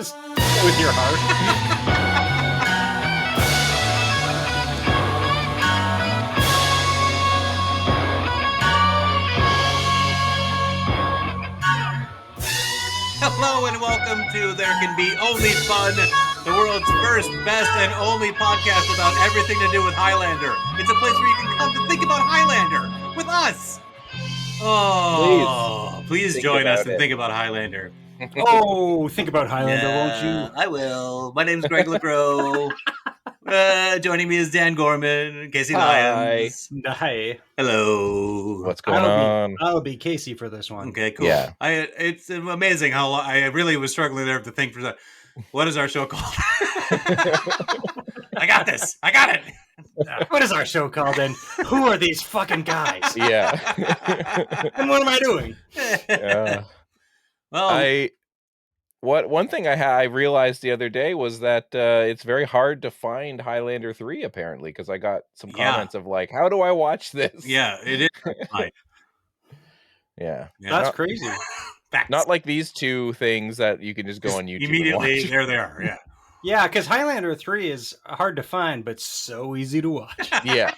Just with your heart. Hello and welcome to There Can Be Only Fun, the world's first, best, and only podcast about everything to do with Highlander. It's a place where you can come to think about Highlander with us. Oh, please join us and think about Highlander. Oh, think about Highlander, won't you? I will. My name's Greg LeGros. Joining me is Dan Gorman, Casey Lyons. Hi. Hello. What's going on? I'll be Casey for this one. Okay, cool. Yeah. It's amazing how I really was struggling there to think for that. What is our show called? I got this. I got it. What is our show called, and who are these fucking guys? Yeah. And what am I doing? Well, one thing I realized the other day was that it's very hard to find Highlander 3 apparently, because I got some comments of like, how do I watch this? yeah, it is. Fine. Yeah. That's crazy. Facts. Not like these two things that you can just go on YouTube Immediately, and watch. there they are. Yeah. Yeah, because Highlander 3 is hard to find, but so easy to watch. Yeah.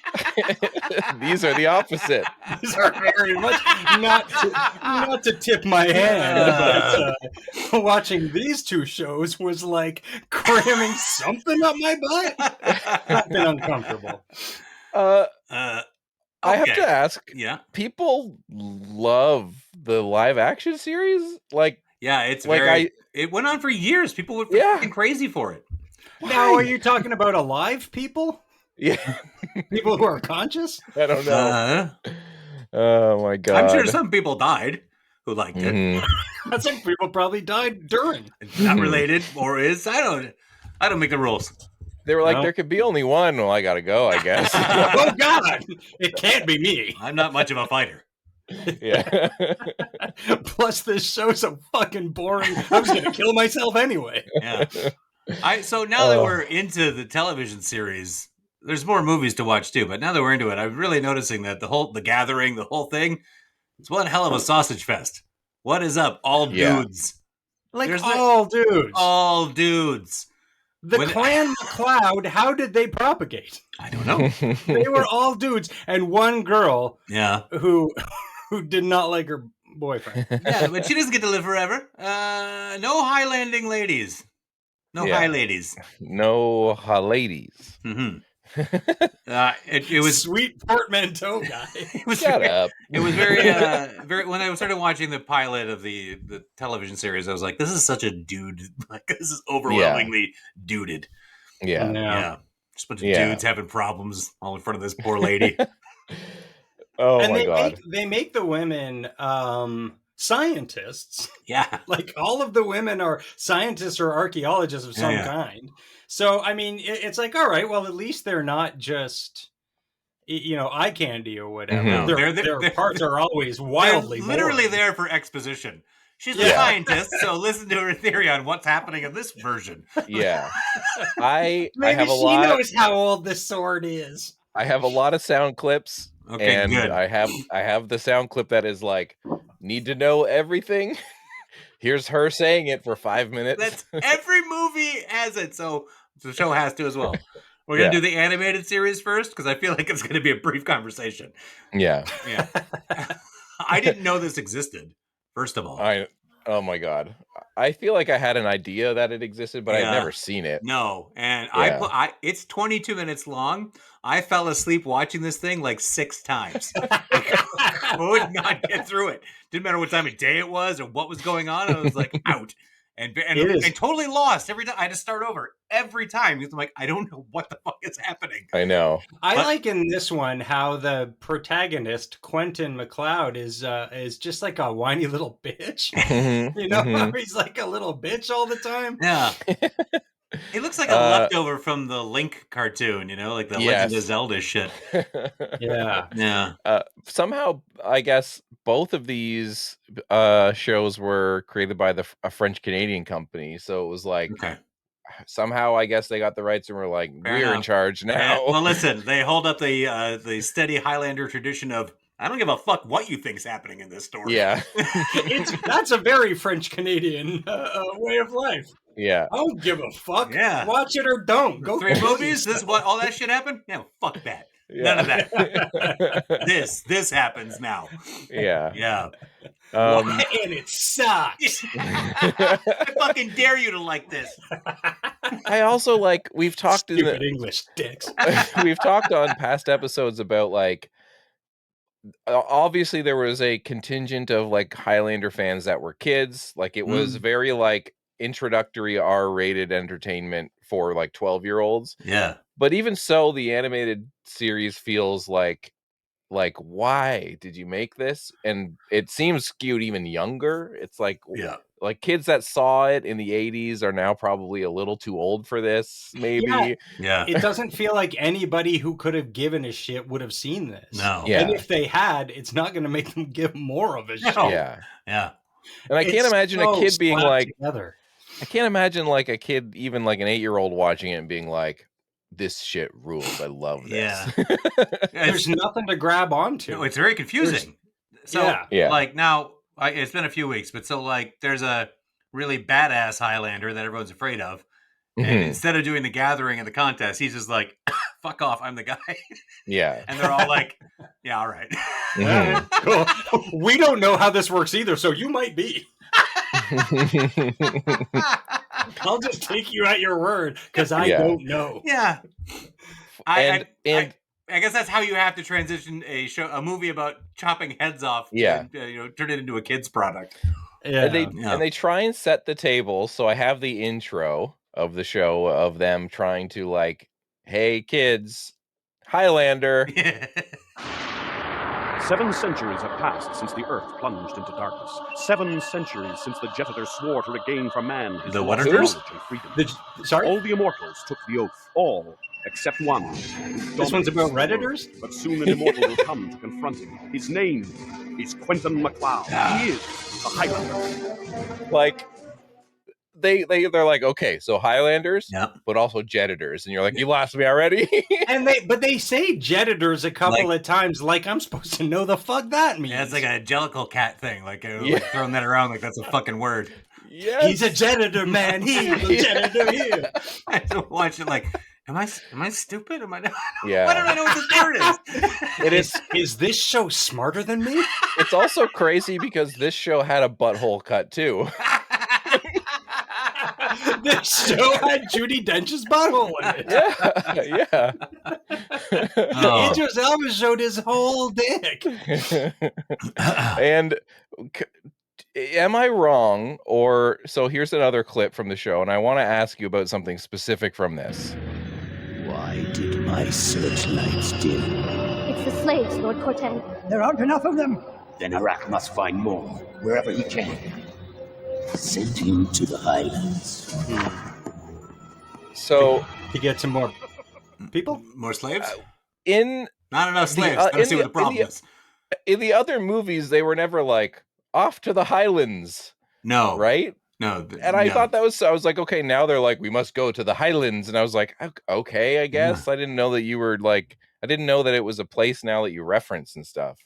These are the opposite. These are very much not to tip my hand, but watching these two shows was like cramming something up my butt. Something uncomfortable. I have to ask, Yeah. people love the live action series? Like, Yeah, it's Like very. It went on for years. People were fucking crazy for it. Now, are you talking about alive people? yeah, People who are conscious? I don't know. Oh my god. I'm sure some people died who liked it. Mhm. Some people probably died during. Not related or is. I don't make the rules. They were like, No. there could be only one. Well, I gotta go, I guess. Oh God! It can't be me. I'm not much of a fighter. Yeah. Plus, this show's so fucking boring. I was gonna kill myself anyway. Yeah. So now that we're into the television series, there's more movies to watch too. But now that we're into it, I'm really noticing that the gathering, the whole thing, it's one hell of a sausage fest. What is up, all Yeah. dudes? Like There's all dudes. All dudes. The when- Clan McLeod, how did they propagate? I don't know. They were all dudes, and one girl Yeah. who did not like her boyfriend. Yeah, but she doesn't get to live forever. No high landing ladies. No Yeah. high ladies. No ladies. Mm-hmm. It was Sweet portmanteau guy. it was Shut very, up. It was very very. When I started watching the pilot of the television series, I was like, "This is such a dude. Like this is overwhelmingly duded." Yeah. Yeah, just a bunch of Yeah. dudes having problems all in front of this poor lady. Oh And my god. they make the women scientists. Yeah, Like all of the women are scientists or archaeologists of some Yeah. kind. So I mean, it's like, all right, well, at least they're not just eye candy or whatever. Mhm. No, Their they're- parts are always they're wildly literally boring. there for exposition. She's a Yeah. scientist, so listen to her theory on what's happening in this version. Yeah. I Maybe have a she lot. knows how old the sword is. I have a lot of sound clips. Okay, and good. I have the sound clip that is like, need to know everything. Here's her saying it for 5 minutes. That's every movie has it, so the show has to as well. We're gonna Yeah. do the animated series first because I feel like it's gonna be a brief conversation. Yeah. Yeah, I didn't know this existed. First of all, Oh my god. I feel like I had an idea that it existed, but Yeah. I'd never seen it. no, and Yeah. it's 22 minutes long. I fell asleep watching this thing like 6 times. I would not get through it. Didn't matter what time of day it was or what was going on. I was like out and It is. totally lost every time. I had to start over every time because I'm like, I don't know what the fuck is happening. I know. I But- like in this one how the protagonist Quentin McLeod is just like a whiny little bitch. Mhm, You know, mhm. he's like a little bitch all the time. Yeah. It looks like a leftover from the Link cartoon, like the Legend of Yes. Zelda shit. Yeah. Yeah. Somehow, I guess both of these shows were created by a French Canadian company, so it was like Okay. somehow I guess they got the rights and were like, Fair we're in enough. charge now. Well, listen, they hold up the steady Highlander tradition of I don't give a fuck what you think's happening in this story. Yeah. That's a very French Canadian way of life. Yeah. I don't give a fuck. Yeah. Watch it or don't. Go 3 kill movies. This what all that shit happened. Yeah, fuck that. None of that. This happens now. Yeah. Yeah. And it sucks. I fucking dare you to like this. I also like we've talked Stupid English dicks. we've talked on past episodes about like obviously there was a contingent of like Highlander fans that were kids. Like it was very like introductory R-rated entertainment for like 12-year-olds. Yeah. But even so, the animated series feels like why did you make this? And it seems skewed even younger. It's like kids that saw it in the 80s are now probably a little too old for this, maybe. Yeah. It doesn't feel like anybody who could have given a shit would have seen this. No. Yeah. And if they had, it's not going to make them give more of a shit. Yeah. Yeah. And I can't imagine a kid being like together. I can't imagine like a kid, even like an 8-year-old watching it and being like, this shit rules. I love this. Yeah. There's nothing to grab onto. No, it's very confusing. Like now, it's been a few weeks, but so like there's a really badass Highlander that everyone's afraid of. And instead of doing the gathering and the contest, he's just like, fuck off, I'm the guy. Yeah. And they're all like, yeah, all right. Cool. We don't know how this works either, so you might be. I'll just take you at your word because I don't know. Yeah. I guess that's how you have to transition a movie about chopping heads off. Yeah. And, turn it into a kid's product. Yeah. And they try and set the table. So I have the intro of the show of them trying to like, hey kids, Highlander. 7 centuries have passed since the Earth plunged into darkness. 7 centuries since the jettator swore to regain for man his The lost Whatterters? knowledge and freedom. Sorry? All the immortals took the oath. All except one. This one's about Redditors? But soon an immortal will come to confront him. His name is Quentin MacLeod. He is a Highlander. Like they're like, okay, so Highlanders, but also jettators, and you're like, you lost me already. But they say jettators a couple of times, like I'm supposed to know the fuck that means. Yeah, it's like a jellicle cat thing, like throwing that around like that's a fucking word. Yes. He's a janitor, man. He's a janitor here. I have to watch it like, am I stupid? Am I not? Yeah. Why don't I know what this word is? Is this show smarter than me? It's also crazy because this show had a butthole cut too. This show had Judi Dench's butthole in it. Yeah. Idris Elba showed his whole dick. And am I wrong? Or so here's another clip from the show, and I want to ask you about something specific from this. Why did my searchlights dim? It's the slaves, Lord Cortez. There aren't enough of them. Then Arak must find more, wherever he can. Send him to the Highlands. So to get some more people, more slaves. Not enough slaves. Let's see what the problem is. In the other movies, they were never like off to the Highlands. No, right? No, and I thought that was. I was like, okay, now they're like, we must go to the Highlands, and I was like, okay, I guess. I didn't know that you were like. I didn't know that it was a place now that you reference and stuff.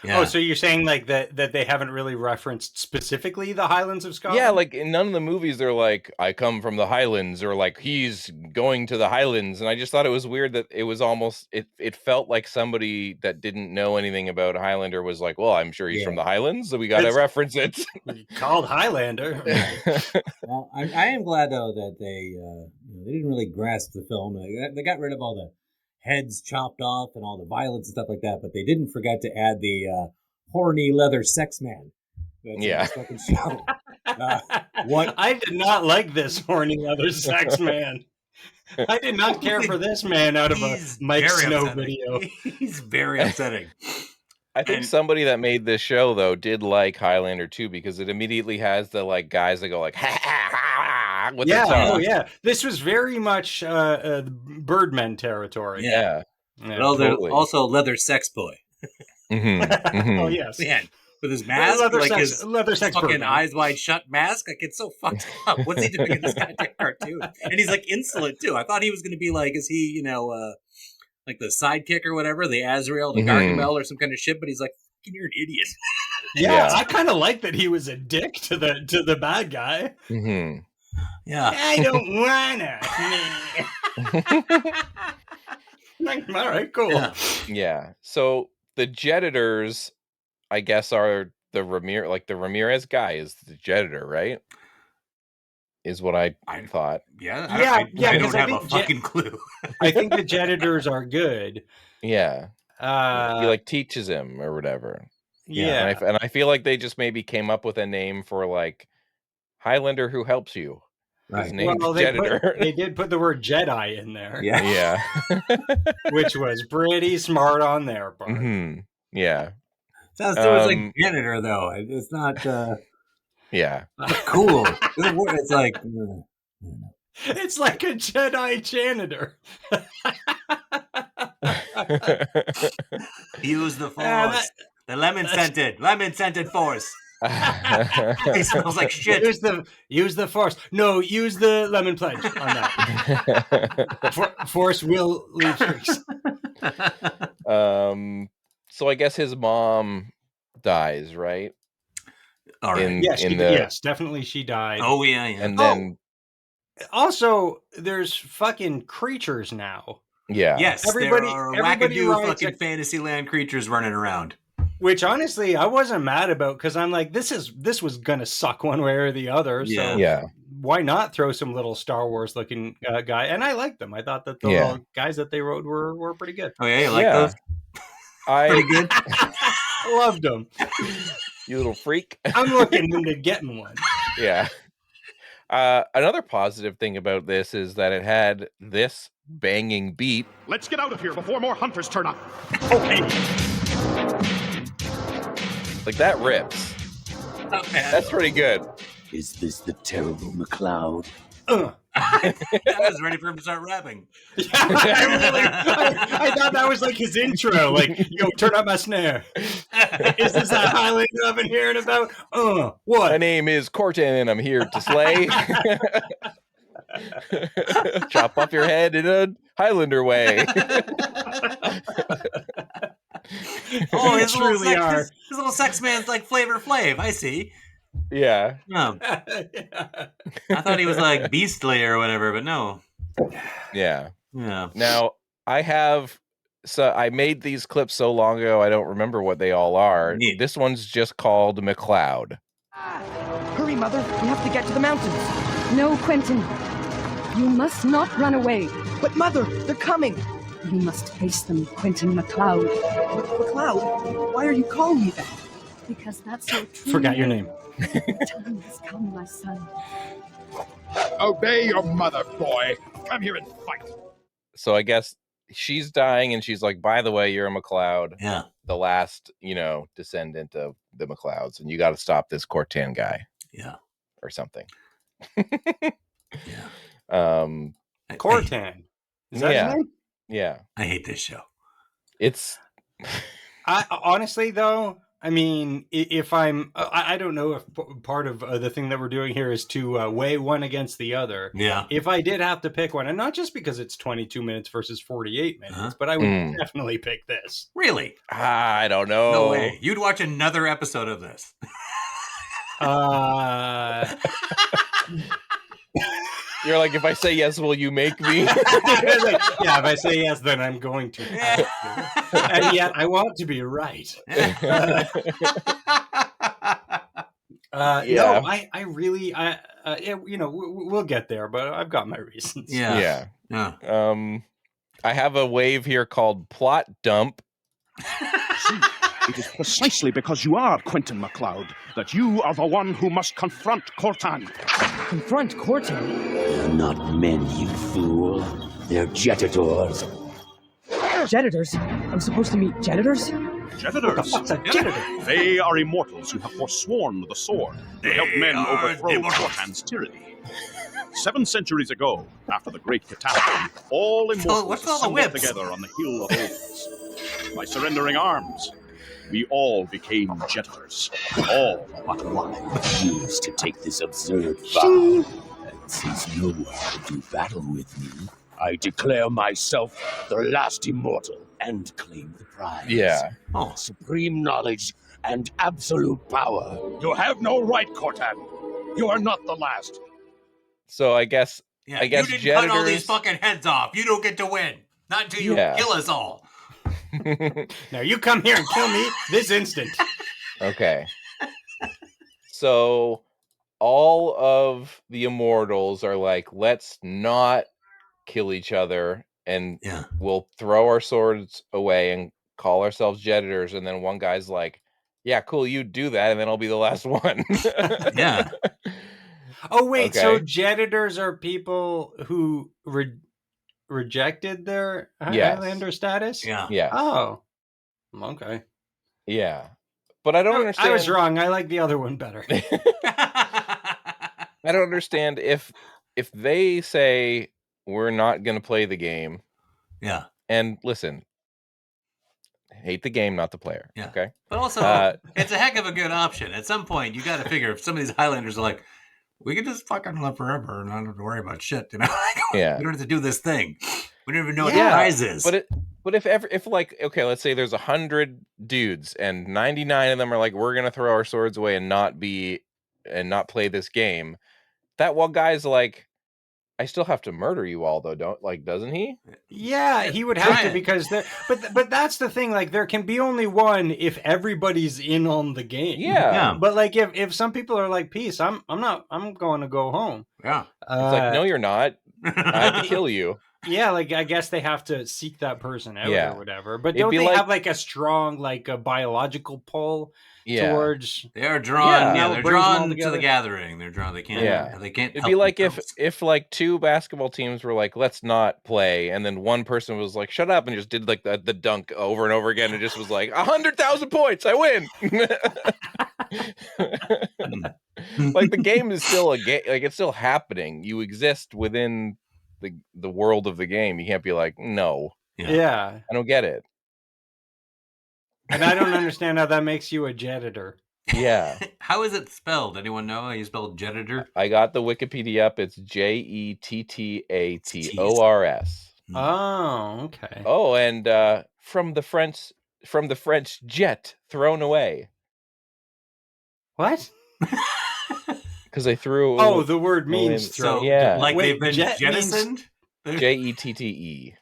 Yeah. Oh, so you're saying like that they haven't really referenced specifically the Highlands of Scotland? Yeah, like in none of the movies they're like, I come from the Highlands, or like he's going to the Highlands. And I just thought it was weird that it was almost it felt like somebody that didn't know anything about Highlander was like, well, I'm sure he's from the Highlands, so we gotta reference it. Called Highlander. Well, I am glad though that they didn't really grasp the film. They got rid of all the heads chopped off and all the violence and stuff like that, but they didn't forget to add the horny leather sex man. That's fucking show. What? I did not like this horny leather sex man. I did not care for this man out of a Mike Snow video. He's very upsetting. I think somebody that made this show though did like Highlander too, because it immediately has the like guys that go like ha ha ha with their tongue. Oh yeah. This was very much Birdmen territory. Yeah. Well, totally. Also leather sex boy. Oh yes. Man, with his mask, leather sex fucking Birdman. Eyes wide shut mask. Like it's so fucked up. What's he doing in this goddamn cartoon? And he's like insolent too. I thought he was going to be like, is he, like the sidekick or whatever, the Azrael, the Gargamel or some kind of shit, but he's like, you're an idiot. Yeah, I kind of like that he was a dick to the bad guy. Yeah. I don't wanna. Like, all right, cool. Yeah. Yeah. So the Jettators, I guess, are the Ramirez guy is the Jettator, right? Is what I thought. Yeah. Yeah, I because don't I have a think fucking clue. I think the Jettators are good. Yeah. He like teaches him or whatever. Yeah. And I feel like they just maybe came up with a name for like Highlander who helps you. His name's Jettator. They did put the word Jedi in there. Yeah. Which was pretty smart on their part. Mm-hmm. Yeah. Sounds too much like janitor, though. It's not yeah. cool. It's like it's like a Jedi janitor. Use the force. The lemon scented force. It smells like shit. Use the force. No, use the lemon pledge on that. Force will leave tricks. So I guess his mom dies, right? All right. Yes, definitely she died. Oh yeah. And then also there's fucking creatures now. Yeah. Yes, everybody wackadoo fucking Fantasyland creatures running around. Which honestly, I wasn't mad about because I'm like, this was gonna suck one way or the other. So why not throw some little Star Wars looking guy? And I liked them. I thought that the little guys that they wrote were pretty good. Oh yeah, you like those? Pretty good. I loved them. You little freak. I'm looking into getting one. Yeah. Another positive thing about this is that it had this banging beat. Let's get out of here before more hunters turn up. Okay. Like that rips. That's pretty good. Is this the terrible McLeod? I was ready for him to start rapping. Yeah, I thought that was like his intro. Like, yo, turn up my snare. Is this that Highlander I've been hearing about? What? My name is Corton and I'm here to slay. Chop off your head in a Highlander way. Oh, his little sex man's like Flavor Flav. I see. Yeah. No. I thought he was like Beastly or whatever, but no. Yeah. Yeah. Now, I made these clips so long ago, I don't remember what they all are. Neat. This one's just called McLeod. Hurry, Mother. We have to get to the mountains. No, Quentin. You must not run away. But, Mother, they're coming. You must face them, Quentin McLeod. McLeod? Why are you calling me that? Because that's your true Forgot your name. The time has come, my son. Obey your mother, boy. Come here and fight. So I guess she's dying and she's like, by the way, you're a McLeod. Yeah. The last, descendant of the McLeods, and you got to stop this Cortan guy. Yeah. Or something. Yeah. Cortan. Is that his name? Yeah. I hate this show. It's I honestly though, I mean, if I don't know if part of the thing that we're doing here is to weigh one against the other. Yeah. If I did have to pick one, and not just because it's 22 minutes versus 48 minutes, but I would definitely pick this. Really? I don't know. No way. You'd watch another episode of this. You're like, if I say yes, will you make me? If I say yes, then I'm going to. And yet, I want to be right. No, I really, we'll get there, but I've got my reasons. Yeah. I have a wave here called Plot Dump. It is precisely because you are Quentin McLeod that you are the one who must confront Cortan. Confront Cortan? They're not men, you fool. They're jettators. Jettators? I'm supposed to meet jettators? Jettators? They are immortals who have forsworn the sword to help men overthrow Cortan's tyranny. 7 centuries ago, after the Great Catastrophe, all immortals assembled together on the Hill of Olds. By surrendering arms, we all became jettators. All but one. Refuse to take this absurd vow. And since no one will do battle with me, I declare myself the last immortal and claim the prize. Yeah. Supreme knowledge and absolute power. You have no right, Cortan. You are not the last. So I guess Yeah, you didn't cut all these fucking heads off. You don't get to win. Not until you kill us all. Now you come here and kill me this instant. Okay. So all of the immortals are like, let's not kill each other, and we'll throw our swords away and call ourselves jettators. And then one guy's like, yeah, cool, you do that, and then I'll be the last one. Yeah. Oh, wait, so jettators are people who rejected their Highlander status? Yeah. Yes. Oh, okay. Yeah. But I don't understand. I was wrong. I like the other one better. I don't understand if they say we're not going to play the game. Yeah. And listen, hate the game, not the player. Yeah. Okay. But also, it's a heck of a good option. At some point, you got to figure if some of these Highlanders are like, we can just fucking live forever and not have to worry about shit, you know? Yeah. We don't have to do this thing. We don't even know what the prize is. But if like, okay, let's say there's 100 dudes and 99 of them are like, we're going to throw our swords away and not play this game. That one guy's like, I still have to murder you all though, doesn't he? Yeah, he would have to, because but that's the thing, like there can be only one if everybody's in on the game. Yeah. But like if some people are like, peace, I'm going to go home. Yeah. It's like, no, you're not. I have to kill you. Yeah, like I guess they have to seek that person out or whatever. But It'd don't be they like- have like a strong a biological pull towards? They are drawn. Yeah, they're brings them all drawn to together. the gathering. They're drawn. They can't. Yeah. They can't. It'd help be like themselves. if like two basketball teams were like, let's not play, and then one person was like, shut up, and just did like the dunk over and over again, and just was like 100,000 points, I win. Like the game is still a game, like it's still happening. You exist within the world of the game. You can't be like, no. Yeah. I don't get it. And I don't understand how that makes you a jettator. Yeah. How is it spelled? Anyone know how you spell jettator? I got the Wikipedia up. It's JETTATORS. Oh, okay. Oh, and from the French jet, thrown away. What? Because they threw. Oh, the word means throw. So, yeah. like Wait, they've been jet jettisoned? JETTE.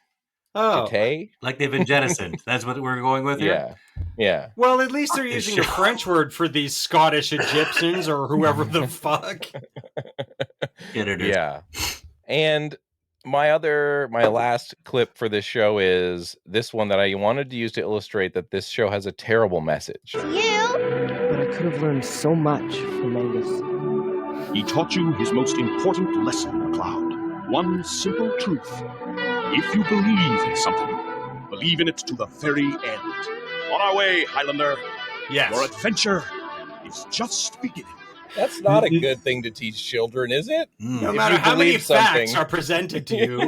Oh. Jete? Like they've been jettisoned. That's what we're going with here? Yeah. Yeah. Well, at least they're using a French word for these Scottish Egyptians or whoever the fuck. Yeah. And my last clip for this show is this one that I wanted to use to illustrate that this show has a terrible message. But I could have learned so much from Angus. He taught you his most important lesson, MacLeod. One simple truth. If you believe in something, believe in it to the very end. On our way, Highlander. Yes. Your adventure is just beginning. That's not a good thing to teach children, is it? No If matter you how many believe something- facts are presented to you,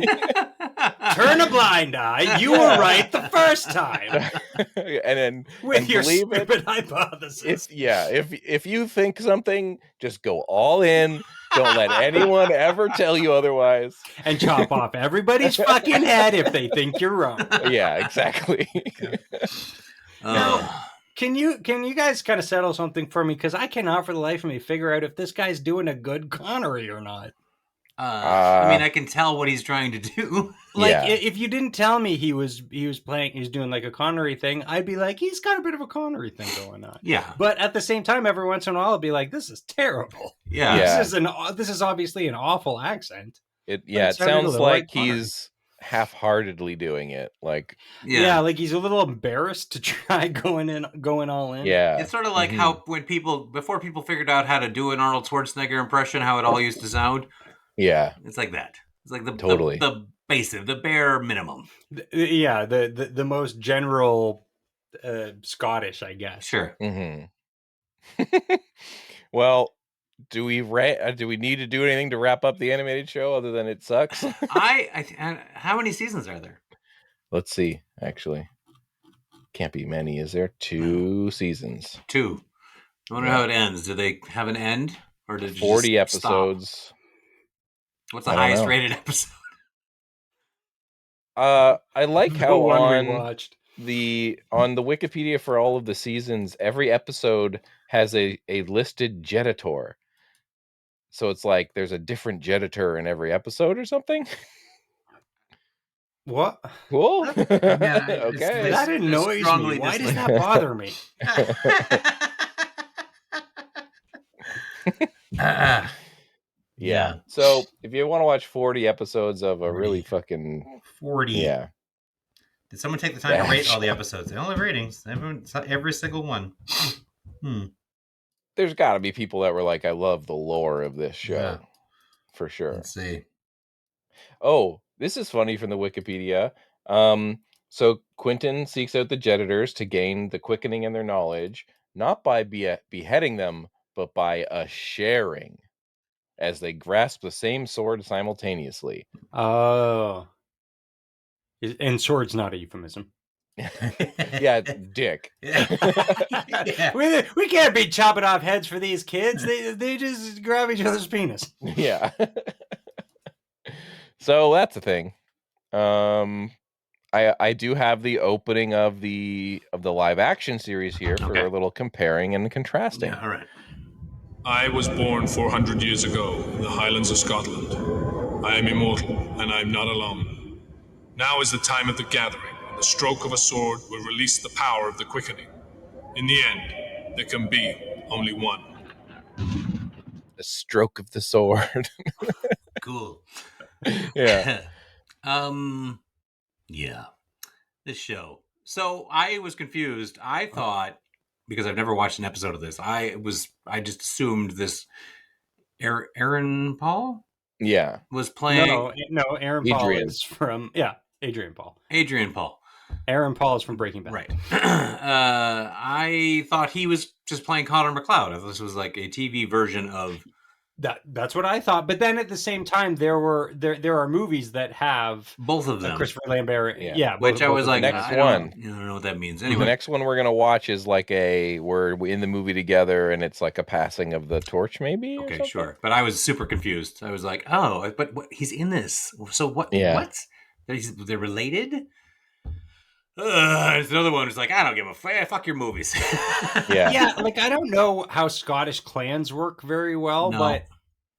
turn a blind eye. You were right the first time. and then With your believe it. stupid hypothesis. If you think something, just go all in. Don't let anyone ever tell you otherwise. And chop off everybody's fucking head if they think you're wrong. Yeah, exactly. Now, can you guys kind of settle something for me? Because I cannot for the life of me figure out if this guy's doing a good Connery or not. I mean, I can tell what he's trying to do. If you didn't tell me he was doing like a Connery thing, I'd be like, he's got a bit of a Connery thing going on. Yeah. But at the same time, every once in a while, I'll be like, this is terrible. Yeah. This is obviously an awful accent. It sounded sounds the like right Connery. he's half-heartedly doing it. Like like he's a little embarrassed to try going all in. Yeah. It's sort of like how before people figured out how to do an Arnold Schwarzenegger impression, how it all used to sound. Yeah. It's like that. It's like the basic, the bare minimum. The most general Scottish, I guess. Sure. Mm-hmm. Well, do we need to do anything to wrap up the animated show other than it sucks? How many seasons are there? Let's see. Actually, can't be many. Is there 2 seasons? 2. I wonder how it ends. Do they have an end, or did it 40 just episodes? Stop? What's the highest rated episode? I like how one we watched. on the Wikipedia for all of the seasons, every episode has a listed jettator. So it's like there's a different jettator in every episode or something. What? Cool. Yeah, Okay. That annoys me. Why does that bother me? Yeah. So if you want to watch 40 episodes of a really fucking 40. Yeah. Did someone take the time to rate all the episodes? They all have ratings. Every single one. There's got to be people that were like, I love the lore of this show. Yeah. For sure. Let's see. Oh, this is funny from the Wikipedia. So Quentin seeks out the jettators to gain the quickening in their knowledge, not by beheading them, but by a sharing, as they grasp the same sword simultaneously. Oh. And sword's not a euphemism. Yeah, dick. Yeah. We can't be chopping off heads for these kids. They just grab each other's penis. Yeah. So that's the thing. I do have the opening of the live action series here for a little comparing and contrasting. Yeah, all right. I was born 400 years ago in the Highlands of Scotland. I am immortal, and I am not alone. Now is the time of the gathering, and the stroke of a sword will release the power of the quickening. In the end, there can be only one. The stroke of the sword. Cool. Yeah. Yeah. This show. So I was confused. I thought, because I've never watched an episode of this, I just assumed this Aaron Paul? Yeah. Was playing. No, Aaron Paul is from Adrian Paul. Adrian Paul. Aaron Paul is from Breaking Bad. Right. I thought he was just playing Connor McLeod. I thought this was like a TV version of That's what I thought. But then at the same time, there are movies that have both of them. Christopher Lambert. Yeah, which I was like, next I one. don't know what that means. Anyway, the next one we're gonna watch is like we're in the movie together, and it's like a passing of the torch, maybe. Okay, sure. But I was super confused. I was like, oh, but he's in this. So what? Yeah. What? They're related. It's another one who's like, I don't give a fuck your movies. Yeah. Like I don't know how Scottish clans work very well,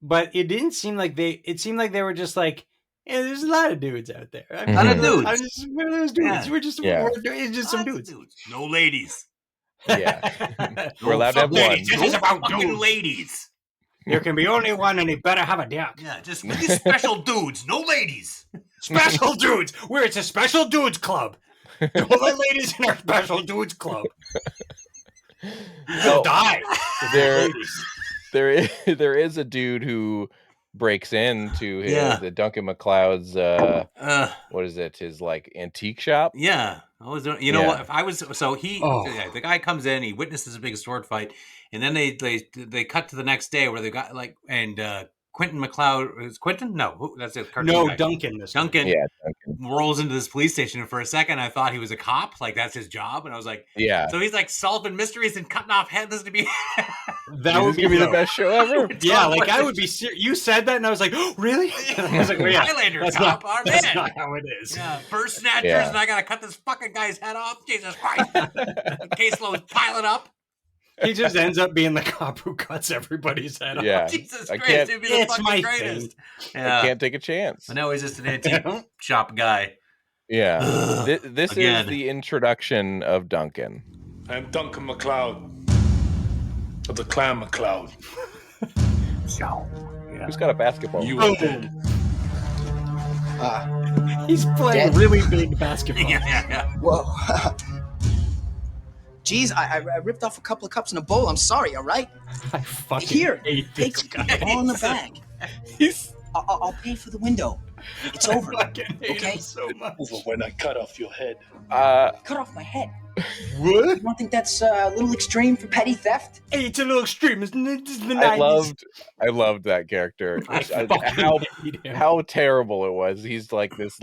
but it didn't seem like it seemed like they were just like, yeah, there's a lot of dudes out there. A lot of dudes. We're those dudes. Yeah. We're just some dudes. No ladies. Yeah. We're allowed to have one. This is about fucking ladies. There can be only one, and he better have a dick. Yeah, just these special dudes, no ladies. Special dudes. It's a special dudes club. Don't let ladies in our special dudes club. You'll die. There is a dude who breaks into the Duncan MacLeod's what is it? His like antique shop. Yeah. What? If I was the guy comes in, he witnesses a big sword fight, and then they cut to the next day where they got Quentin MacLeod is Quentin? No, that's it. No, guy. Duncan. Duncan rolls into this police station, and for a second I thought he was a cop, like that's his job, and I was like, yeah. So he's like solving mysteries and cutting off heads. This would be that would be the best show ever. Yeah, like I would be. You said that, and I was like, oh, really? I was like, well, yeah, Highlander cop, our man. That's not how it is. Yeah, first snatchers, and I gotta cut this fucking guy's head off. Jesus Christ! Caseload's piling up. He just ends up being the cop who cuts everyth's head off. Yeah. Jesus Christ, it'd be the fucking greatest. Yeah. I can't take a chance. I know he's just an antique shop guy. Yeah. This is the introduction of Duncan. I am Duncan MacLeod of the Clan MacLeod. Who's got a basketball? You are dead. He's playing really big basketball. Yeah. Whoa. Geez, I ripped off a couple of cups in a bowl. I'm sorry, all right? I fucking hate take this guy. all in the bag. I'll pay for the window. It's over. I fucking hate okay? him so much. Over when I cut off your head. Cut off my head. What? You don't think that's a little extreme for petty theft? Hey, it's a little extreme, isn't it? This is the 90s. I loved that character. How terrible it was. He's like this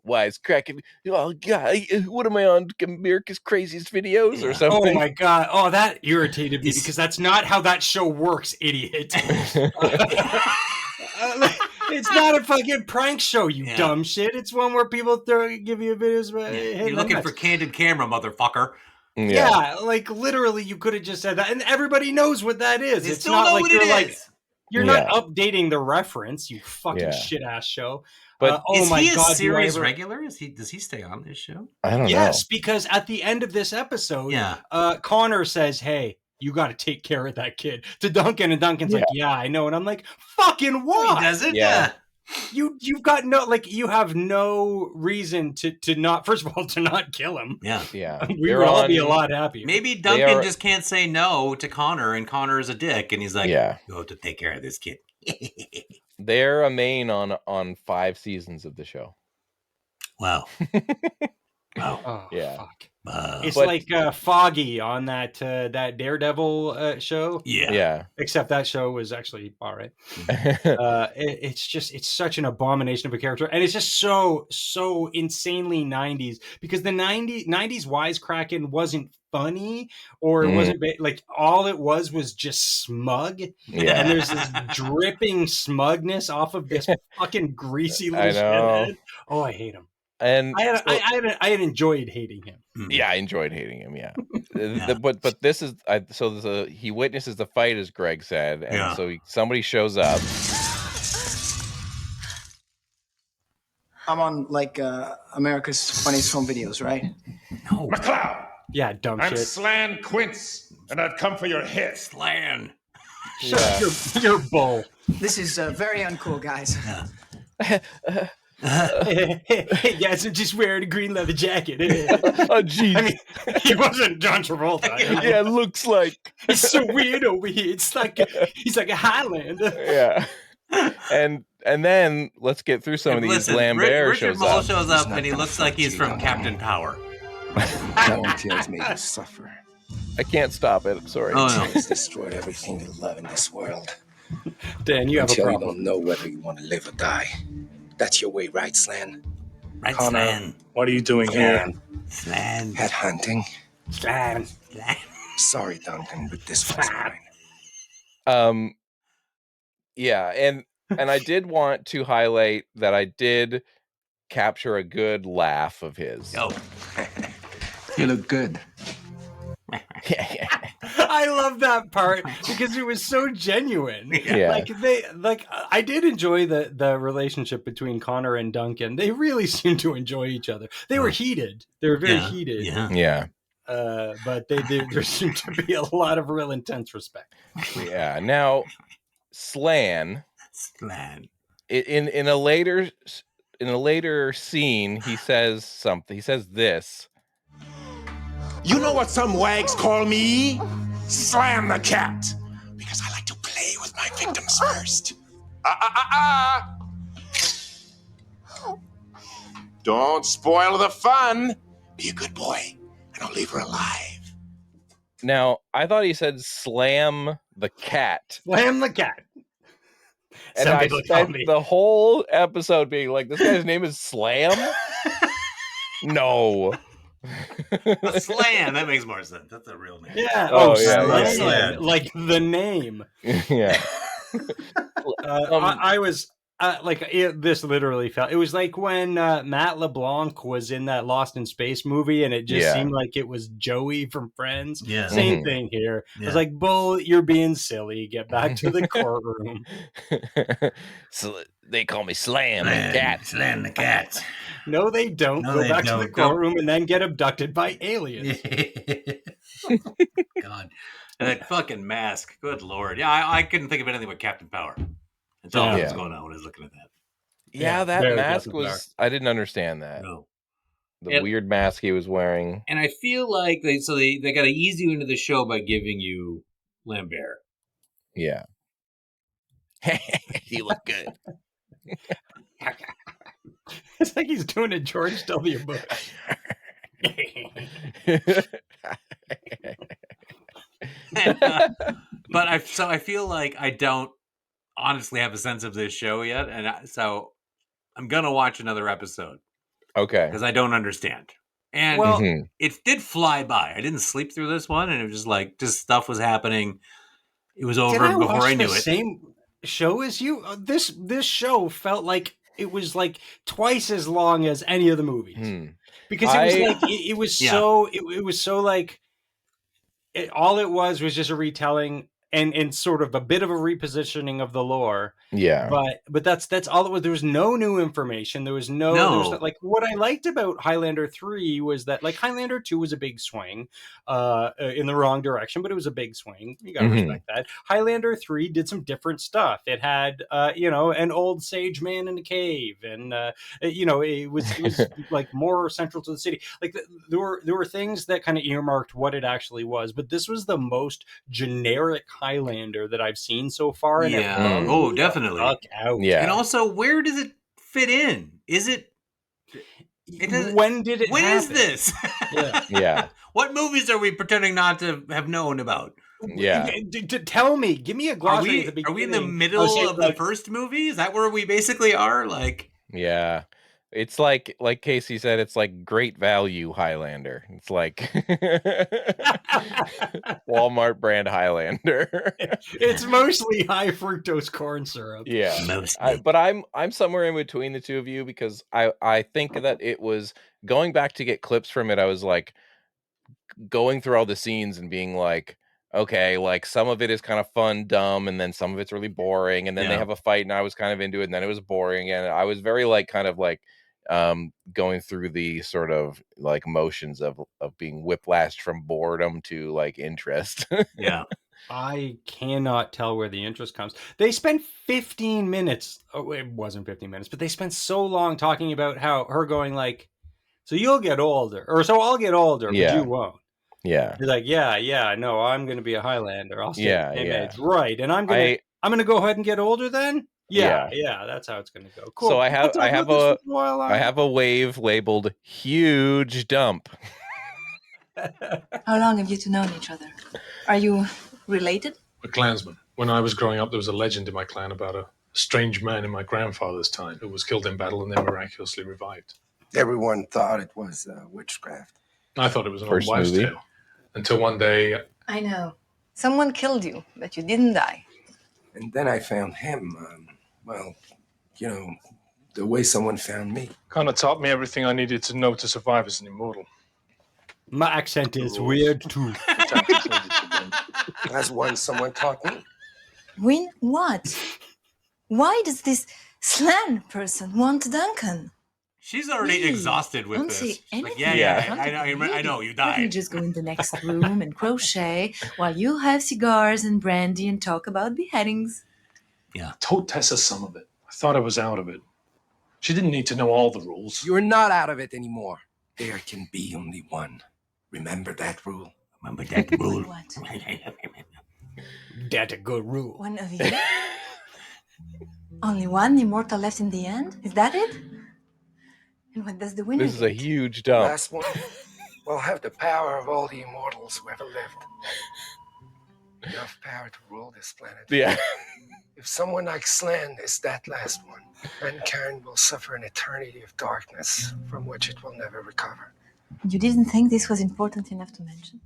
wisecracking, oh god, what am I on America's Craziest Videos or something? Oh my god, that irritated me because that's not how that show works, idiot. It's not a fucking prank show, you dumb shit. It's one where people give you videos. You're looking for candid camera, motherfucker. Yeah, like literally, you could have just said that, and everybody knows what that is. They it's still not know like what you're it like, is. You're not updating the reference, you fucking shit ass show. But is he a series regular? Does he stay on this show? I don't know. Yes, because at the end of this episode, Connor says, "Hey, you got to take care of that kid," to Duncan, and Duncan's like, "Yeah, I know," and I'm like, "Fucking what?" He does it, You've got you have no reason to not, first of all, to not kill him. Yeah. We would all be a lot happier. Maybe Duncan just can't say no to Connor, and Connor is a dick, and he's like, "You have to take care of this kid." They're a main on 5 seasons of the show. Wow. Oh, yeah. Fuck. It's like Foggy on that Daredevil show. Yeah. Except that show was actually all right. It's such an abomination of a character, and it's just so insanely 90s, because the 90s wisecracking wasn't funny, or it wasn't like, all it was just smug. And there's this dripping smugness off of this fucking greasy little shithead. Oh, I hate him. And I had enjoyed hating him. Yeah, I enjoyed hating him. Yeah, but this is he witnesses the fight, as Greg said, and so somebody shows up. I'm on America's Funniest Home Videos, right? No. McLeod. Yeah, dumb I'm shit. Slan Quince, and I've come for your head. Slan. Shut up, your bull. This is very uncool, guys. Yes, I'm just wearing a green leather jacket. Oh, geez. I mean, he wasn't John Travolta. Yeah, it looks like. It's so weird over here. It's like he's like a Highlander. Yeah. And then let's get through some of these. Lambert Richard Mole shows up, and he looks like he's from Captain Power. Volunteers made you suffer. I can't stop it. I'm sorry. Oh, no. It's destroyed everything you love in this world. Dan, you have a problem. You don't know whether you want to live or die. That's your way, right, Slan? Right, Connor, Slan. what are you doing here? Slan. Head hunting. Slan. Sorry, Duncan, but this one's mine. Yeah, and I did want to highlight that I did capture a good laugh of his. Oh. You look good. I love that part because it was so genuine. Yeah. I did enjoy the relationship between Connor and Duncan. They really seemed to enjoy each other. They were heated. They were very heated. Yeah. But there seemed to be a lot of real intense respect. Yeah. Now, Slan. In a later scene, he says something. He says this. You know what some wags call me? Slam the cat. Because I like to play with my victims first. Don't spoil the fun. Be a good boy, and I'll leave her alive. Now, I thought he said slam the cat. Slam the cat. And I spent the whole episode being like, this guy's name is Slam? No. A Slan, that makes more sense. That's a real name. Yeah. Slan. Like the name. Yeah. I was this literally felt. It was like when Matt LeBlanc was in that Lost in Space movie, and it just seemed like it was Joey from Friends. Yeah. Same thing here. I was like, "Bull, you're being silly. Get back to the courtroom." So they call me Slam the cat. Slam the cat. No, they don't. Go back to the courtroom and then get abducted by aliens. God. And that fucking mask. Good Lord. Yeah, I couldn't think of anything but Captain Power. That's all that was going on when I was looking at that. Yeah, that mask was... I didn't understand that. No. The weird mask he was wearing. And I feel like they got to ease you into the show by giving you Lambert. Yeah. He looked good. It's like he's doing a George W. Bush. But I feel like I don't honestly have a sense of this show yet, and so I'm gonna watch another episode. Okay. Because I don't understand. And it did fly by. I didn't sleep through this one, and it was just like stuff was happening. It was over before I knew it. Same show as you. This show felt like it was like twice as long as any of the movies because it was so like all it was just a retelling and sort of a bit of a repositioning of the lore. Yeah. But that's all it was. There was no new information. There was no. Like what I liked about Highlander 3 was that like Highlander 2 was a big swing in the wrong direction, but it was a big swing. You got to respect that. Highlander 3 did some different stuff. It had an old sage man in a cave, and it was like more central to the city. Like there were things that kind of earmarked what it actually was, but this was the most generic Highlander that I've seen so far. And definitely. Out. Yeah. And also, where does it fit in? Is it? When did it? When happen? is this? Yeah. What movies are we pretending not to have known about? Yeah. Tell me. Give me a glossary at the beginning. Are we in the middle of the first movie? Is that where we basically are? Like, yeah. It's like Casey said, it's like great value Highlander. It's like Walmart brand Highlander. It's mostly high fructose corn syrup. Yeah, but I'm somewhere in between the two of you because I think that it was going back to get clips from it. I was like going through all the scenes and being like, okay, like some of it is kind of fun, dumb, and then some of it's really boring, and then they have a fight, and I was kind of into it, and then it was boring, and I was very like kind of like going through the sort of like motions of being whiplashed from boredom to like interest. Yeah. I cannot tell where the interest comes. They spent 15 minutes. Oh, it wasn't 15 minutes, but they spent so long talking about how her going like, so you'll get older, or so I'll get older, but you won't. Yeah. You're like, yeah, no, I'm going to be a Highlander. I'll stay the same age. Right. And I'm going to go ahead and get older then? Yeah, that's how it's going to go. Cool. So I have a wave labeled huge dump. How long have you two known each other? Are you related? A clansman. When I was growing up, there was a legend in my clan about a strange man in my grandfather's time who was killed in battle and then miraculously revived. Everyone thought it was witchcraft. I thought it was an old wives' tale. Until one day... I know. Someone killed you, but you didn't die. And then I found him. The way someone found me. Kind of taught me everything I needed to know to survive as an immortal. My accent is weird too. As one someone taught me. Win what? Why does this slan person want Duncan? She's already exhausted with Don't this. say anything. I know, you died. Let me just go in the next room and crochet while you have cigars and brandy and talk about beheadings. Yeah. I told Tessa some of it. I thought I was out of it. She didn't need to know all the rules. You're not out of it anymore. There can be only one. Remember that rule? Remember that rule? What? That's a good rule. One of you? Only one immortal left in the end? Is that it? And what does the winner This is a huge dump. Last one will have the power of all the immortals who ever lived. Enough power to rule this planet. Yeah. If someone like Slan is that last one, mankind will suffer an eternity of darkness from which it will never recover. You didn't think this was important enough to mention?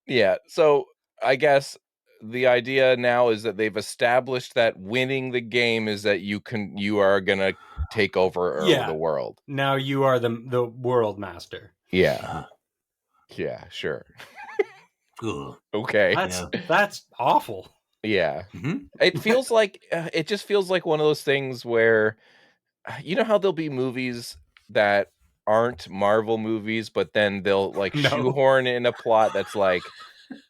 Yeah, so I guess the idea now is that they've established that winning the game is that you are gonna take over the world. Now you are the world master. Yeah. Yeah, sure. Cool. Okay. That's awful. Yeah. It feels like it just feels like one of those things where you know how there'll be movies that aren't Marvel movies, but then they'll like shoehorn in a plot that's like,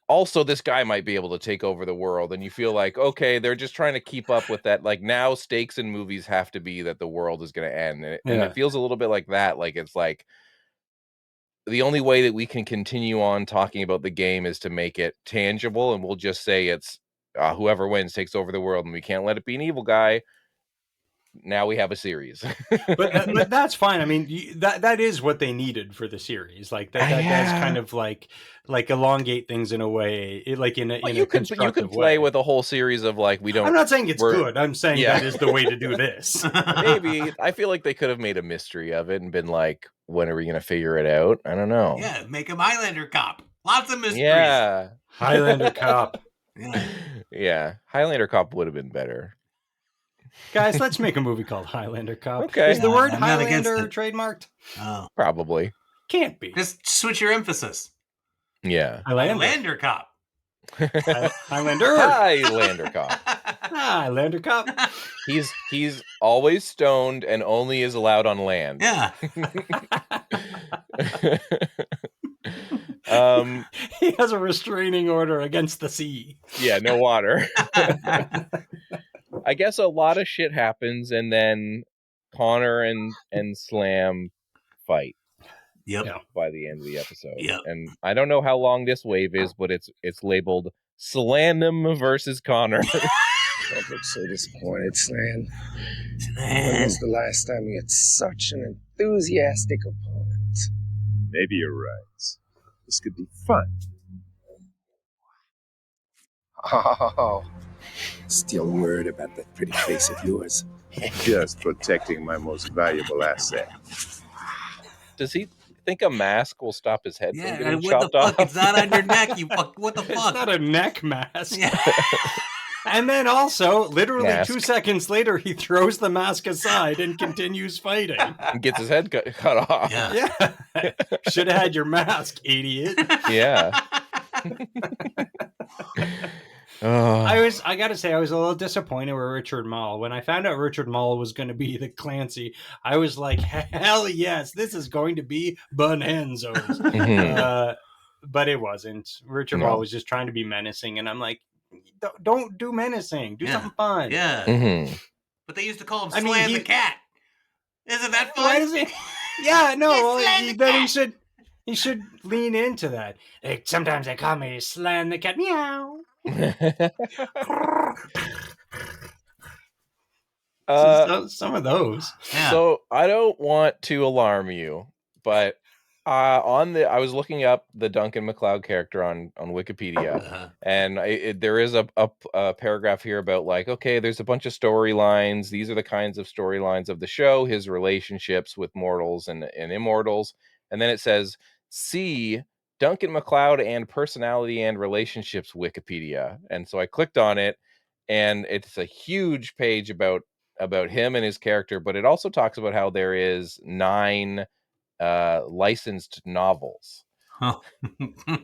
also this guy might be able to take over the world, and you feel like, okay, they're just trying to keep up with that. Like now stakes in movies have to be that the world is going to end, and it feels a little bit like that. Like it's like the only way that we can continue on talking about the game is to make it tangible, and we'll just say it's whoever wins takes over the world, and we can't let it be an evil guy. Now we have a series. but that's fine. I mean, that is what they needed for the series. Like that does kind of like elongate things in a way, like in a constructive you could play with a whole series of like we don't. I'm not saying it's good. I'm saying that is the way to do this. Maybe I feel like they could have made a mystery of it and been like, when are we going to figure it out? I don't know. Yeah, make him Highlander cop. Lots of mysteries. Yeah, Highlander cop. Yeah, Highlander cop would have been better. Guys, let's make a movie called Highlander Cop. Okay. Is the word Highlander trademarked? Oh. Probably. Can't be. Just switch your emphasis. Yeah. Highlander Cop. Highlander. Highlander cop. Highlander cop. He's always stoned and only is allowed on land. Yeah. He has a restraining order against the sea. Yeah, no water. I guess a lot of shit happens, and then Connor and Slam fight. Yep. By the end of the episode. Yep. And I don't know how long this wave is, but it's labeled Slanum versus Connor. Don't look so disappointed, Slan. When was the last time you had such an enthusiastic opponent? Maybe you're right. This could be fun. Oh, still worried about that pretty face of yours. Just protecting my most valuable asset. Does he think a mask will stop his head from Yeah, getting and what chopped the fuck? off? It's not on your neck, you fuck. What the fuck? It's not a neck mask. Yeah. And then also, literally Mask. 2 seconds later, he throws the mask aside and continues fighting. And gets his head cut off. Yeah. Should have had your mask, idiot. Yeah. Oh. I gotta say, I was a little disappointed with Richard Mall. When I found out Richard Mall was going to be the Clancy, I was like, hell yes, this is going to be bonanzos. Mhm. But it wasn't. Richard No. Mall was just trying to be menacing, and I'm like, don't do menacing. Do something fun. Yeah. Mhm. But they used to call him I mean, Slam he- the cat. Isn't that fun? Why does he? Yeah, no. You Well, slam the then cat. he should lean into that. Like, sometimes they call me Slam the cat. Meow. Some of those. So I don't want to alarm you, but I was looking up the Duncan MacLeod character on Wikipedia, and there is a paragraph here about like, okay, there's a bunch of storylines. These are the kinds of storylines of the show, his relationships with mortals and immortals, and then it says, see Duncan MacLeod and personality and relationships Wikipedia, and so I clicked on it, and it's a huge page about him and his character, but it also talks about how there is 9 licensed novels.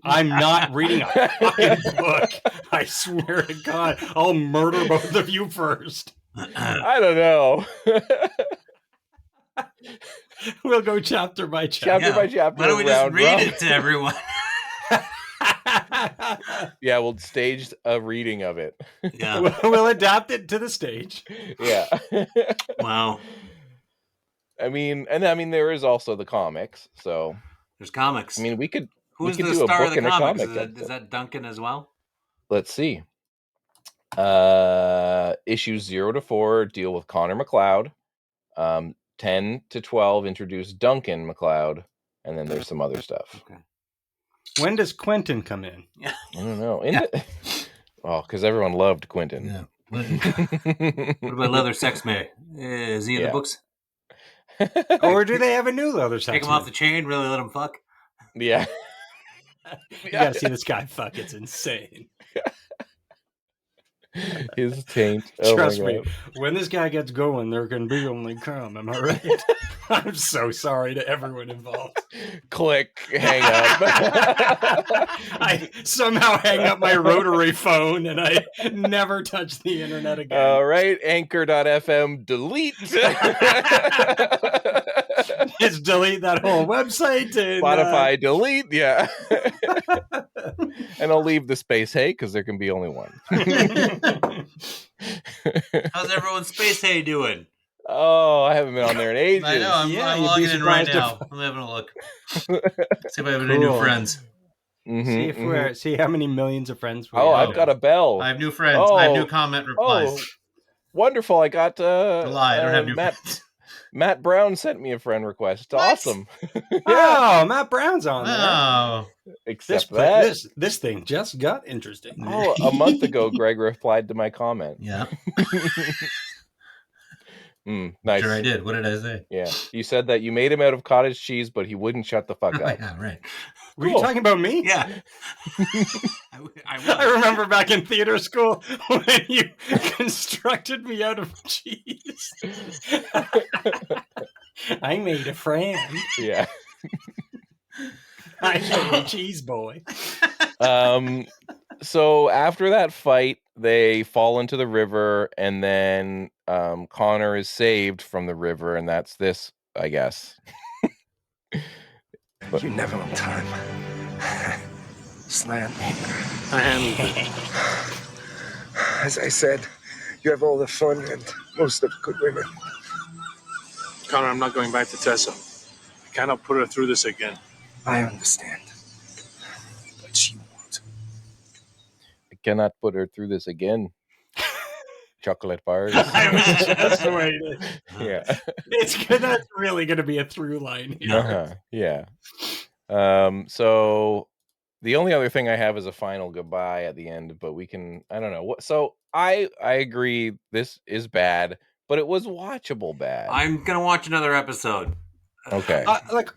I'm not reading a fucking book. I swear to God, I'll murder both of you first. I don't know. We'll go chapter by chapter. Chapter by chapter. Why don't we just round read robin. it to everyone? Yeah, we'll stage a reading of it. Yeah. We'll adapt it to the stage. Yeah. Wow. I mean, there is also the comics. So there's comics. I mean, we could Who's do the a star book of the and a comics? comic. Is that Duncan as well? Let's see. Issues 0 to 4 deal with Connor MacLeod. 10 to 12 introduce Duncan MacLeod, and then there's some other stuff. Okay. When does Quentin come in? I don't know. Because everyone loved Quentin. Yeah. What about Leather Sex May? Is he in the books? Or do they have a new Leather Sex Take him off the chain, really let him fuck? Yeah. You gotta see this guy fuck. It's insane. His taint. Oh Trust my me, God. when this guy gets going, there can be only cum. Am I right? I'm so sorry to everyone involved. Click, hang up. I somehow hang up my rotary phone and I never touch the internet again. All right, anchor.fm, delete. Just delete that whole website. And, Spotify, delete. Yeah. And I'll leave the space, hey, because there can be only one. How's everyone's Space Hay doing? Oh, I haven't been on there in ages. I know. I'm you'd be logging in right surprised now. I'm having a look. See if I have any new Cool. friends. See how many millions of friends we Oh, have. I've got a bell. I have new friends. I have new comment replies. Oh, wonderful. I got lie. I don't have new friends. Matt Brown sent me a friend request. Awesome. Oh, Matt Brown's on there. Oh. Except that. This thing just got interesting. Oh, a month ago, Greg replied to my comment. Yeah. Nice. Sure I did. What did I say? Yeah. You said that you made him out of cottage cheese, but he wouldn't shut the fuck up. Yeah, right. Were you talking about me? Yeah. I remember back in theater school when you constructed me out of cheese. I made a friend. Yeah. I made a cheese boy. So after that fight, they fall into the river, and then Connor is saved from the river, and that's this, I guess. But you're never on time. Slam. I handled it. As I said, you have all the fun and most of the good women. Connor, I'm not going back to Tessa. I cannot put her through this again. I understand. But she won't. I cannot put her through this again. Chocolate bars. I was just waiting. Yeah. That's really going to be a through line here. Yeah. So the only other thing I have is a final goodbye at the end, but I don't know. So I agree this is bad, but it was watchable bad. I'm going to watch another episode. Okay.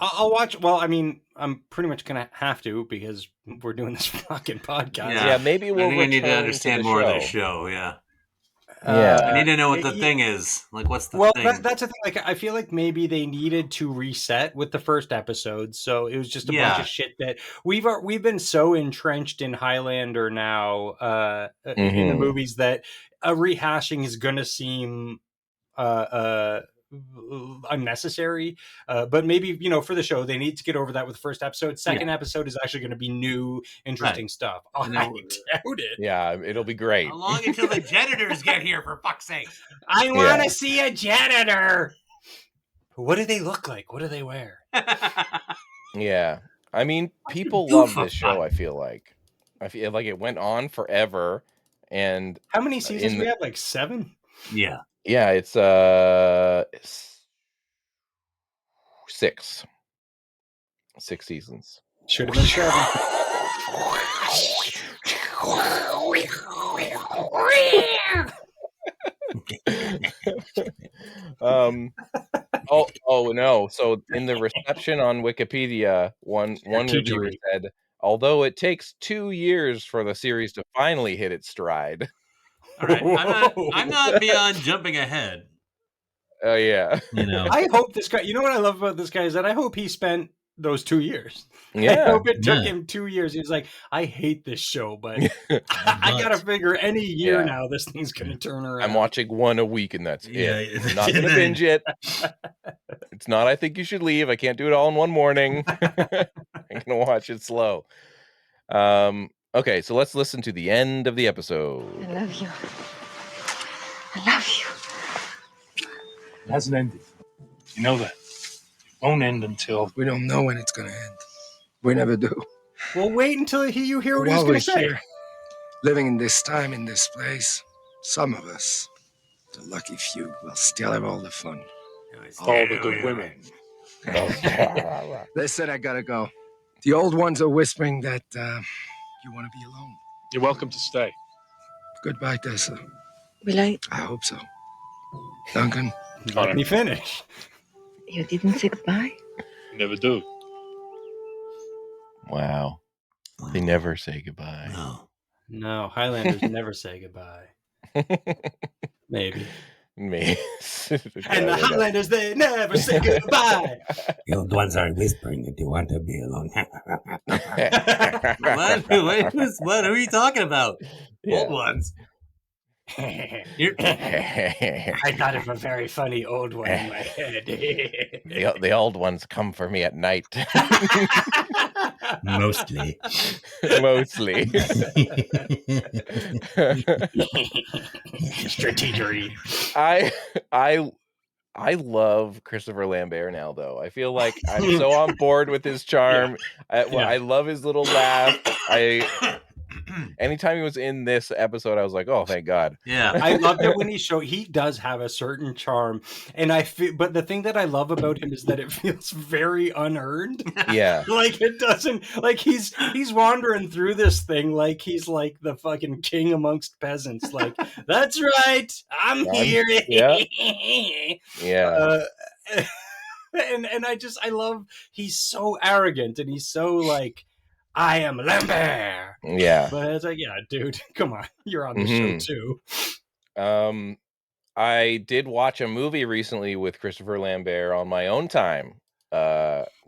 I'll watch. Well, I mean, I'm pretty much going to have to because we're doing this fucking podcast. Yeah, maybe we'll I need to understand more of the show. Yeah. I need to know what the thing is. Like, what's the thing? Well, that's the thing. Like, I feel like maybe they needed to reset with the first episode, so it was just a bunch of shit that we've been so entrenched in Highlander now in the movies that a rehashing is going to seem unnecessary. But maybe for the show they need to get over that with the first episode. Second episode is actually going to be new, interesting stuff. I doubt it. Yeah, it'll be great. How long until the janitors get here, for fuck's sake? I want to see a janitor. What do they look like? What do they wear? Yeah, I mean, people love this show. I feel like it went on forever. And how many seasons we have? Like 7. Yeah, it's 6 seasons. Should have been 7. Oh no. So in the reception on Wikipedia, one reviewer said, although it takes 2 years for the series to finally hit its stride. All right, I'm not beyond jumping ahead. Oh yeah. I hope this guy. You know what I love about this guy is that I hope he spent those 2 years. Yeah. I hope it took him 2 years. He was like, I hate this show, but I gotta figure any year now this thing's gonna turn around. I'm watching one a week, and that's it. I'm not gonna binge it. It's not. I think you should leave. I can't do it all in one morning. I'm gonna watch it slow. Okay, so let's listen to the end of the episode. I love you. I love you. It hasn't ended. You know that. It won't end until... We don't know when it's going to end. We never do. Well, wait until you hear what While he's going to say. Here, living in this time, in this place, some of us, the lucky few, will still have all the fun. All the good women. They said I gotta go. The old ones are whispering that you want to be alone. You're welcome to stay. Goodbye, Tessa. Will I? I hope so. Duncan. Let me finish. You didn't say goodbye? Never do. Wow. They never say goodbye. No, Highlanders never say goodbye. Maybe. And the Highlanders, they never say goodbye. The old ones are whispering that they want to be alone. What are you talking about? Old ones. I thought of a very funny old one in my head. The old ones come for me at night. Mostly. Strategery. I love Christopher Lambert now, though. I feel like I'm so on board with his charm. I love his little laugh. Anytime he was in this episode, I was like, "Oh, thank God!" Yeah, I love it when he does have a certain charm, and I feel. But the thing that I love about him is that it feels very unearned. Yeah, like it doesn't. Like he's wandering through this thing like he's like the fucking king amongst peasants. Like that's right, I'm here. Yeah. And I love. He's so arrogant, and he's so like. I am Lambert. Yeah. But it's like, yeah, dude, come on. You're on the show too. I did watch a movie recently with Christopher Lambert on my own time.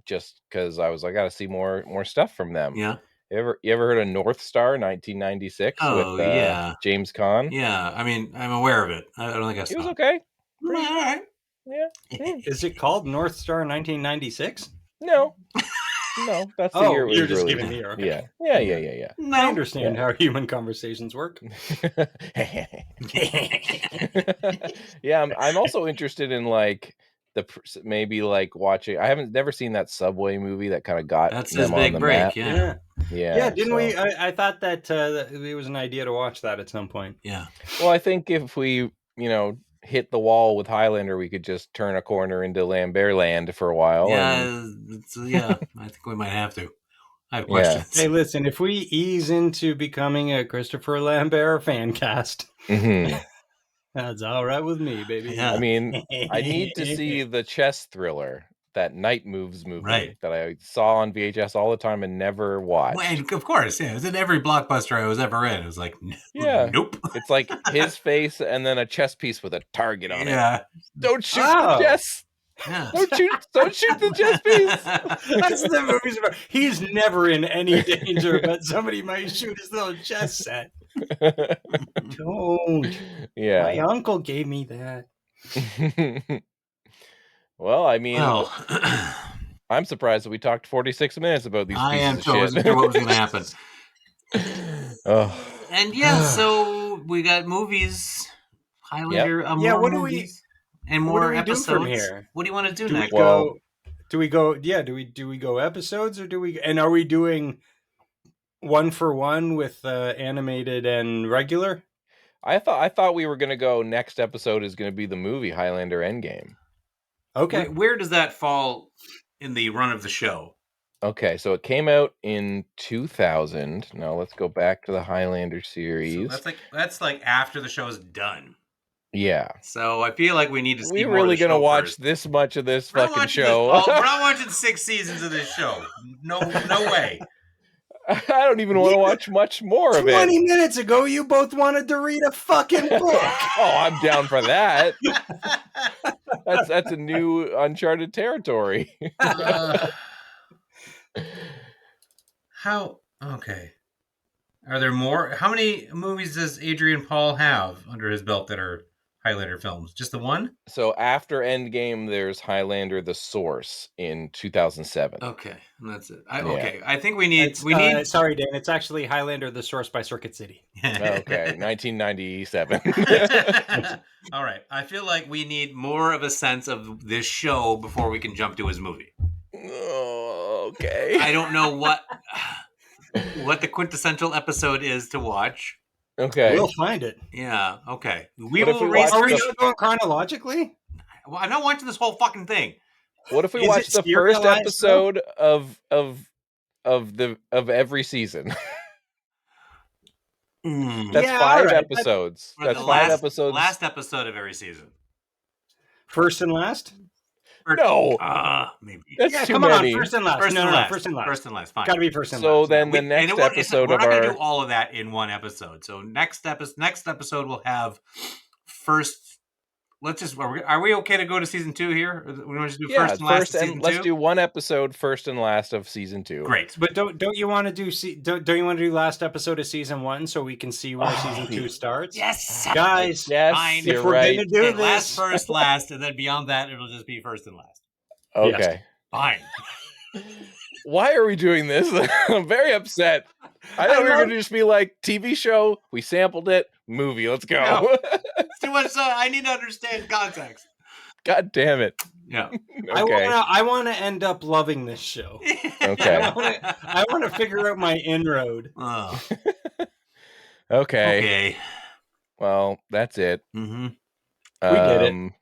Just because I was like, I gotta see more stuff from them. Yeah. You ever heard of North Star 1996 Oh, with yeah. James Caan? Yeah, I mean, I'm aware of it. I don't think I saw He was it. okay. All right. Yeah. Is it called North Star 1996? No, that's the year it was you're just released. giving the year. Okay. Yeah. I understand how human conversations work. Yeah, I'm also interested in like maybe like watching. I haven't never seen that Subway movie that kind of got That's them his on big the break. map. Yeah. Didn't we? I thought that it was an idea to watch that at some point. Yeah. Well, I think if we, hit the wall with Highlander, we could just turn a corner into Lambert Land for a while. Yeah, I think we might have to. I have questions. Hey, listen, if we ease into becoming a Christopher Lambert fan cast, that's all right with me, baby. Yeah. I mean, I need to see the chess thriller, that Night Moves movie that I saw on VHS all the time and never watched. Well, and of course, yeah. It was in every blockbuster I was ever in. It was like, nope. It's like his face and then a chess piece with a target on it. Don't shoot Oh. the chess. Yeah. Don't shoot the chess piece. That's the movie's about. He's never in any danger, but somebody might shoot his little chess set. Don't. Yeah. My uncle gave me that. Well, I mean, I'm surprised that we talked 46 minutes about these pieces I am of too. I shit. wasn't sure what was going to happen. Oh. And so we got movies. Highlander. Yeah, more what do movies, and more what do we episodes. do from here? What do you want to do Do next? we go episodes, or are we doing one for one with animated and regular? I thought we were going to go next episode is going to be the movie Highlander Endgame. Okay. Where does that fall in the run of the show? Okay, so it came out in 2000. Now let's go back to the Highlander series. So that's like after the show is done. Yeah. So I feel like we need to see We're more of really the going to show watch first. this much of this We're not fucking watching show. we're not watching 6 seasons of this show. No way. I don't even want to watch much more of it. 20 minutes ago, you both wanted to read a fucking book. Oh, I'm down for that. That's a new uncharted territory. Okay. Are there more? How many movies does Adrian Paul have under his belt that are Highlander films? Just the one? So after Endgame, there's Highlander: The Source in 2007. Okay, and that's it. Okay, I think we need. Sorry, Dan. It's actually Highlander: The Source by Circuit City. Okay, 1997. All right. I feel like we need more of a sense of this show before we can jump to his movie. Oh, okay. I don't know what the quintessential episode is to watch. Okay. We'll find it. Yeah, okay. Are we going chronologically? Well, I'm not watching this whole fucking thing. What if we Is watch it the first serialized, episode of every season? That's Yeah, 5 all right. episodes. For That's the 5 episodes. Last episode of every season. First and last? No. Maybe. That's too come many. on, first and last. First no, and no, last. first and last. First and last. Fine. Got to be first and So last. then the And next it won't- episode we're of not going to our do all of that in one episode. So next episode will have first. Let's just. Are we okay to go to season 2 here? Or we want to do first and last. Of season let's 2? do one episode first and last of season 2. Great. But don't you want to do don't you want to do last episode of season 1 so we can see where season 2 starts? Yes, guys. Yes, fine. you're If we're right. gonna do Okay, this, last, first, last, and then beyond that, it'll just be first and last. Okay. Yes. Fine. Why are we doing this? I'm very upset. I thought we were going to just be like TV show. We sampled it. Movie. Let's go. No. It's too much. I need to understand context. God damn it. Yeah. Okay. I want to end up loving this show. Okay. I want to figure out my inroad. Oh. Okay. Okay. Well, that's it. Mm-hmm. We did it.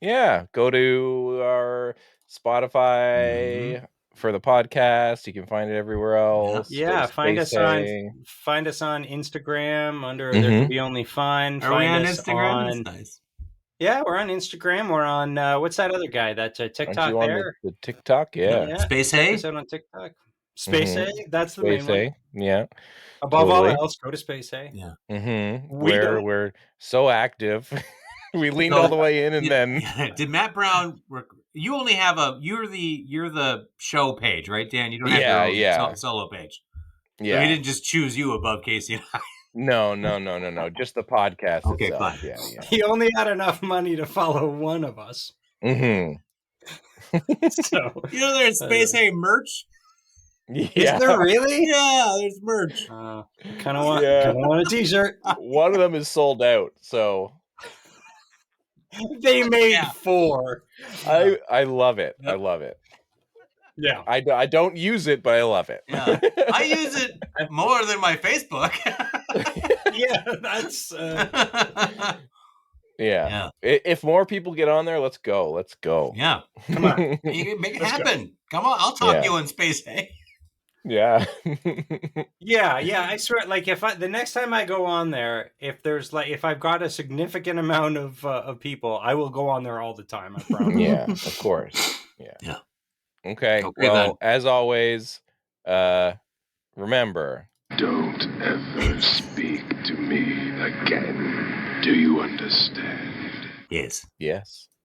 Yeah. Go to our Spotify for the podcast. You can find it everywhere else. Yeah, Go to find us Space on Instagram under Mhm. There Could Be Only Fun. Are we Find on us Instagram? on- That's nice. Yeah, we're on Instagram. We're on what's that other guy? That Aren't TikTok you on there. the TikTok? Yeah. Space Hay? Episode on TikTok. Space Mhm. A. That's the Space main A. Yeah. one. Above all Totally. else, go to Space A. Yeah. Mm-hmm. We don't. We're so active. We leaned So- all the way in and then Did Matt Brown? You only have you're the show page, right, Dan? You don't have Yeah, your own yeah. solo page. Yeah. So he didn't just choose you above Casey and I. No. Just the podcast Okay, itself. fine. Yeah. He only had enough money to follow one of us. Mm-hmm. So You know, there's Space Hay merch. Yeah. Is there really? Yeah, there's merch. I kind of want a T-shirt. One of them is sold out, so They made 4. I love it. Yep. I love it. Yeah. I don't use it, but I love it. Yeah, I use it more than my Facebook. Yeah, that's. Yeah. If more people get on there, let's go. Let's go. Yeah. Come on. You can make it Let's happen. go. Come on, I'll talk Yeah. you in Space Hay. Yeah. Yeah. I swear, like the next time I go on there, if I've got a significant amount of people, I will go on there all the time. I promise. Yeah, of course. Yeah. Okay. Well, then. as always, remember. Don't ever speak to me again. Do you understand? Yes. Yes.